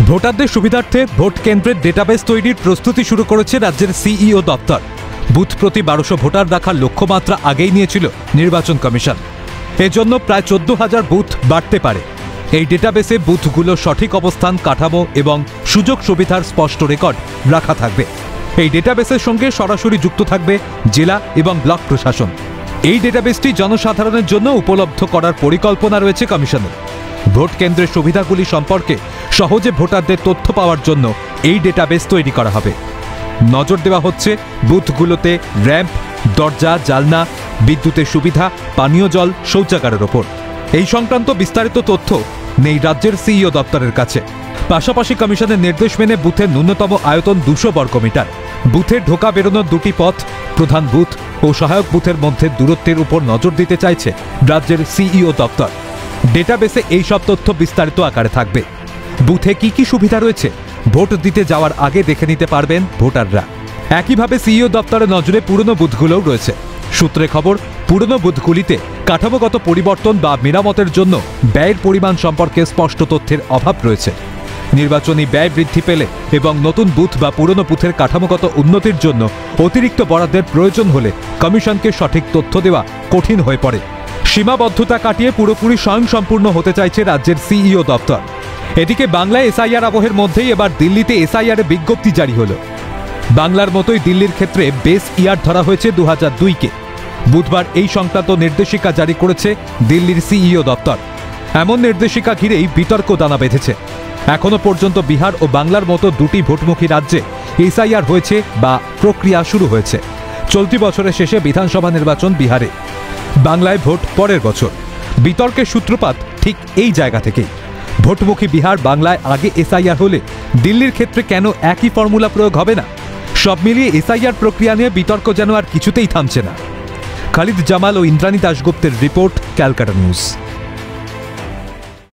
ভোটারদের সুবিধার্থে ভোট কেন্দ্রের ডেটাবেস তৈরির প্রস্তুতি শুরু করেছে রাজ্যের সিইও দপ্তর। বুথ প্রতি 1200 ভোটার রাখার লক্ষ্যমাত্রা আগেই নিয়েছিল নির্বাচন কমিশন। এজন্য প্রায় 14,000 বুথ বাড়তে পারে। এই ডেটাবেসে বুথগুলোর সঠিক অবস্থান, কাঠামো এবং সুযোগ সুবিধার স্পষ্ট রেকর্ড রাখা থাকবে। এই ডেটাবেসের সঙ্গে সরাসরি যুক্ত থাকবে জেলা এবং ব্লক প্রশাসন। এই ডেটাবেসটি জনসাধারণের জন্য উপলব্ধ করার পরিকল্পনা রয়েছে কমিশনের। ভোট কেন্দ্রের সুবিধাগুলি সম্পর্কে সহজে ভোটারদের তথ্য পাওয়ার জন্য এই ডেটাবেস তৈরি করা হবে। নজর দেওয়া হচ্ছে বুথগুলোতে র্যাম্প, দরজা, জালনা, বিদ্যুতের সুবিধা, পানীয় জল, শৌচাগারের ওপর। এই সংক্রান্ত বিস্তারিত তথ্য নেই রাজ্যের সিইও দপ্তরের কাছে। পাশাপাশি কমিশনের নির্দেশ মেনে বুথের ন্যূনতম আয়তন 200 বর্গমিটার, বুথের ঢোকা বেরোনোর 2টি পথ, প্রধান বুথ ও সহায়ক বুথের মধ্যে দূরত্বের উপর নজর দিতে চাইছে রাজ্যের সিইও দপ্তর। ডেটাবেসে এই সব তথ্য বিস্তারিত আকারে থাকবে। বুথে কি কি সুবিধা রয়েছে ভোট দিতে যাওয়ার আগে দেখে নিতে পারবেন ভোটাররা। একইভাবে সিইও দপ্তরের নজরে পুরনো বুথগুলোও রয়েছে। সূত্রে খবর, পুরনো বুথগুলিতে কাঠামোগত পরিবর্তন বা মেরামতের জন্য ব্যয়ের পরিমাণ সম্পর্কে স্পষ্ট তথ্যের অভাব রয়েছে। নির্বাচনী ব্যয় বৃদ্ধি পেলে এবং নতুন বুথ বা পুরনো বুথের কাঠামোগত উন্নতির জন্য অতিরিক্ত বরাদ্দের প্রয়োজন হলে কমিশনকে সঠিক তথ্য দেওয়া কঠিন হয়ে পড়ে। সীমাবদ্ধতা কাটিয়ে পুরোপুরি স্বয়ংসম্পূর্ণ হতে চাইছে রাজ্যের সিইও দপ্তর। এদিকে বাংলায় এসআইআর আবহের মধ্যেই এবার দিল্লিতে এসআইআর বিজ্ঞপ্তি জারি হলো। বাংলার মতোই দিল্লির ক্ষেত্রে বেস ইয়ার ধরা হয়েছে 2002-কে। বুধবার এই সংক্রান্ত নির্দেশিকা জারি করেছে দিল্লির সিইও দপ্তর। এমন নির্দেশিকা ঘিরেই বিতর্ক দানা বেঁধেছে। এখনো পর্যন্ত বিহার ও বাংলার মতো দুটি ভোটমুখী রাজ্যে এসআইআর হয়েছে বা প্রক্রিয়া শুরু হয়েছে। চলতি বছরের শেষে বিধানসভা নির্বাচন বিহারে, বাংলায় ভোট পরের বছর। বিতর্কের সূত্রপাত ঠিক এই জায়গা থেকেই। ভোটমুখী বিহার, বাংলায় আগে এসআইআর হলে দিল্লির ক্ষেত্রে কেন একই ফর্মুলা প্রয়োগ হবে না? সব মিলিয়ে এসআইআর প্রক্রিয়া নিয়ে বিতর্ক যেন আর কিছুতেই থামছে না। খালিদ জামাল ও ইন্দ্রাণী দাশগুপ্তের রিপোর্ট, ক্যালকাটা নিউজ।